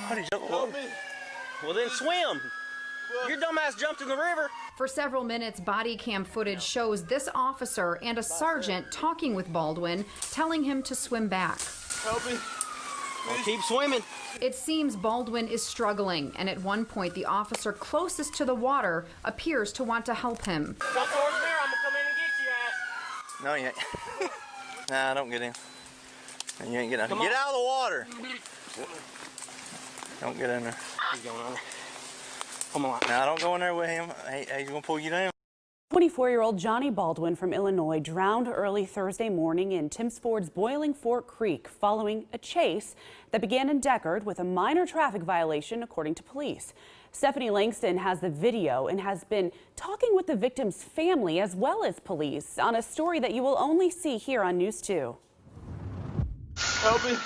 How did you jump? Well, then swim. Your dumbass jumped in the river. For several minutes, body cam footage shows this officer and a sergeant talking with Baldwin, telling him to swim back. Help me. Well, keep swimming. It seems Baldwin is struggling, and at one point, the officer closest to the water appears to want to help him. Jump towards there, I'm gonna come in and get you, ass. No, you ain't. Nah, don't get in. You ain't getting in. Get out of the water. Don't get in there. He's going under. Come on. Nah, don't go in there with him. He's gonna pull you down. 24-year-old Johnny Baldwin from Illinois drowned early Thursday morning in Timms Ford's Boiling Fork Creek following a chase that began in Decherd with a minor traffic violation, according to police. Stephanie Langston has the video and has been talking with the victim's family as well as police on a story that you will only see here on News 2. Help me.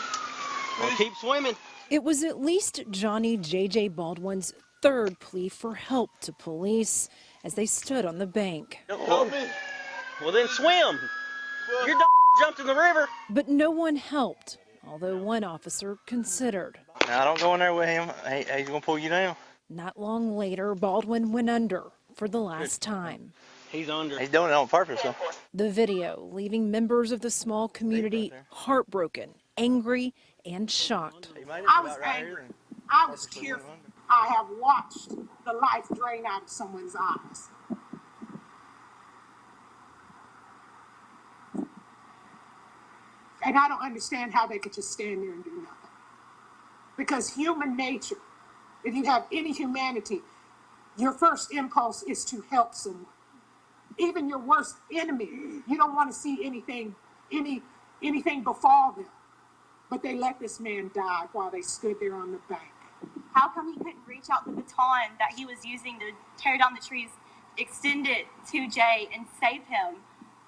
Well, keep swimming. It was at least Johnny J.J. Baldwin's third plea for help to police as they stood on the bank. Help me. Well, then swim. Your jumped in the river. But no one helped, although one officer considered. Now, don't go in there with him. He's going to pull you down. Not long later, Baldwin went under for the last time. He's under. He's doing it on purpose, though. The video leaving members of the small community heartbroken, angry, and shocked. I was angry. I was tearful. I have watched the life drain out of someone's eyes. And I don't understand how they could just stand there and do nothing. Because human nature, if you have any humanity, your first impulse is to help someone. Even your worst enemy, you don't want to see anything befall them. But they let this man die while they stood there on the bank. How come he couldn't reach out the baton that he was using to tear down the trees, extend it to Jay and save him?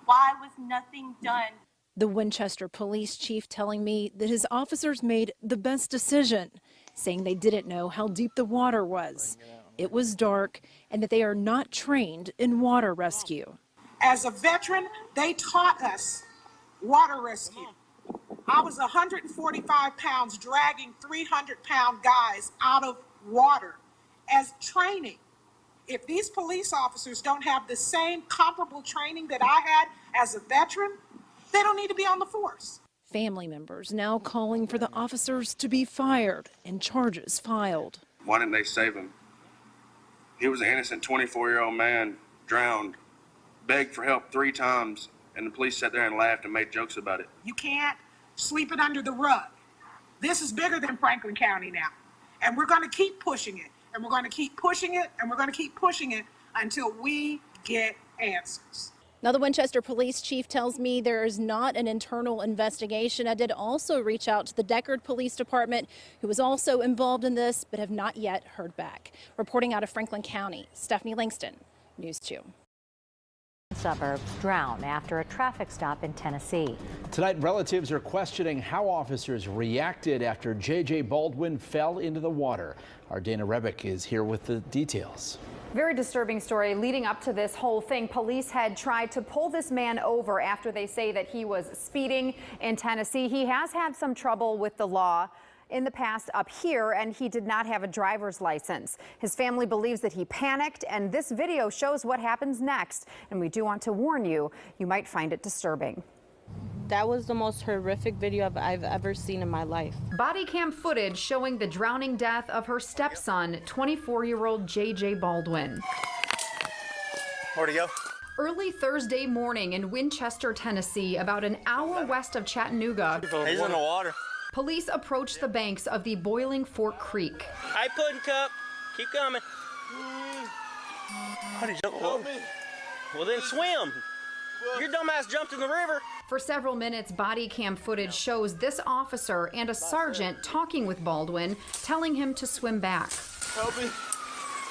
Why was nothing done? The Winchester police chief telling me that his officers made the best decision, saying they didn't know how deep the water was. It was dark and that they are not trained in water rescue. As a veteran, they taught us water rescue. I was 145 pounds dragging 300-pound guys out of water as training. If these police officers don't have the same comparable training that I had as a veteran, they don't need to be on the force. Family members now calling for the officers to be fired and charges filed. Why didn't they save him? He was an innocent 24-year-old man, drowned, begged for help 3 times, and the police sat there and laughed and made jokes about it. You can't sweep it under the rug. This is bigger than Franklin County now. And we're going to keep pushing it. And we're going to keep pushing it. And we're going to keep pushing it until we get answers. Now, the Winchester police chief tells me there is not an internal investigation. I did also reach out to the Decherd Police Department, who was also involved in this, but have not yet heard back. Reporting out of Franklin County, Stephanie Langston, News 2. Suburbs drown after a traffic stop in Tennessee. Tonight, relatives are questioning how officers reacted after J.J. Baldwin fell into the water. Our Dana Rebick is here with the details. Very disturbing story leading up to this whole thing. Police had tried to pull this man over after they say that he was speeding in Tennessee. He has had some trouble with the law in the past up here, and he did not have a driver's license. His family believes that he panicked, and this video shows what happens next. And we do want to warn you, you might find it disturbing. That was the most horrific video I've ever seen in my life. Body cam footage showing the drowning death of her stepson, 24-year-old J.J. Baldwin. Where'd he go? Early Thursday morning in Winchester, Tennessee, about an hour west of Chattanooga. He's in the water. Police approached the banks of the Boiling Fork Creek. Hi, Puddin' Cup. Keep coming. How did you jump? Well, then swim. Your dumbass jumped in the river. For several minutes, body cam footage shows this officer and a sergeant talking with Baldwin, telling him to swim back. Help me.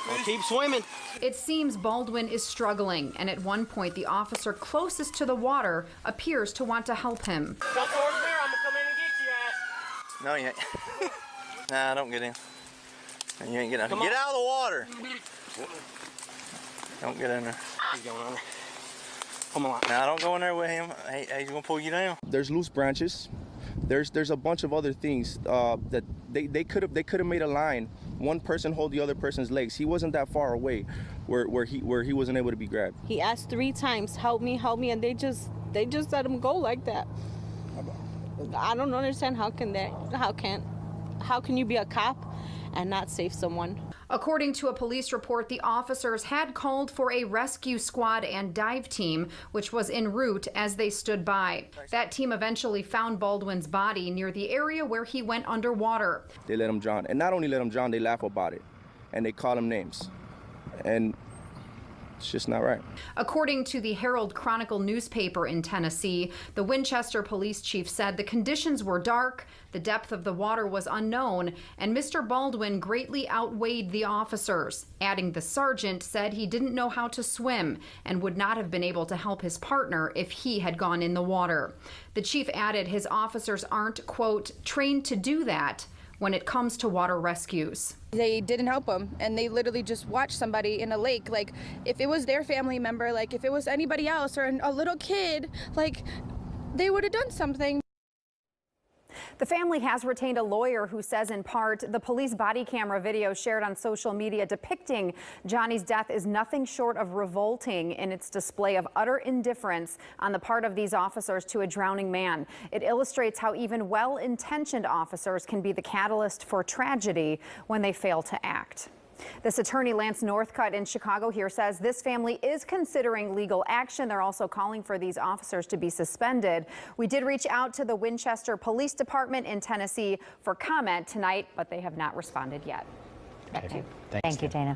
Well, keep swimming. It seems Baldwin is struggling, and at one point, the officer closest to the water appears to want to help him. Jump towards there, I'm gonna come in and get you, ass. No, you ain't. Nah, don't get in. You ain't getting in. Get out of the water. Don't get in there. He's going under. Come on. Now, don't go in there with him. He's gonna pull you down. There's loose branches There's a bunch of other things that they could have made a line. One person hold the other person's legs. He wasn't that far away where he wasn't able to be grabbed. He asked 3 times, help me, and they just let him go like that. I don't understand how can you be a cop and not save someone? According to a police report, the officers had called for a rescue squad and dive team, which was en route as they stood by. That team eventually found Baldwin's body near the area where he went underwater. They let him drown, and not only let him drown, they laugh about it, and they call him names, and it's just not right. According to the Herald Chronicle newspaper in Tennessee, the Winchester police chief said the conditions were dark, the depth of the water was unknown, and Mr. Baldwin greatly outweighed the officers, adding the sergeant said he didn't know how to swim and would not have been able to help his partner if he had gone in the water. The chief added his officers aren't, quote, trained to do that when it comes to water rescues. They didn't help him, and they literally just watched somebody in a lake. Like, if it was their family member, like if it was anybody else or a little kid, like they would have done something. The family has retained a lawyer who says, in part, the police body camera video shared on social media depicting Johnny's death is nothing short of revolting in its display of utter indifference on the part of these officers to a drowning man. It illustrates how even well-intentioned officers can be the catalyst for tragedy when they fail to act. This attorney, Lance Northcutt in Chicago here, says this family is considering legal action. They're also calling for these officers to be suspended. We did reach out to the Winchester Police Department in Tennessee for comment tonight, but they have not responded yet. Back to you. Thank you, Dana.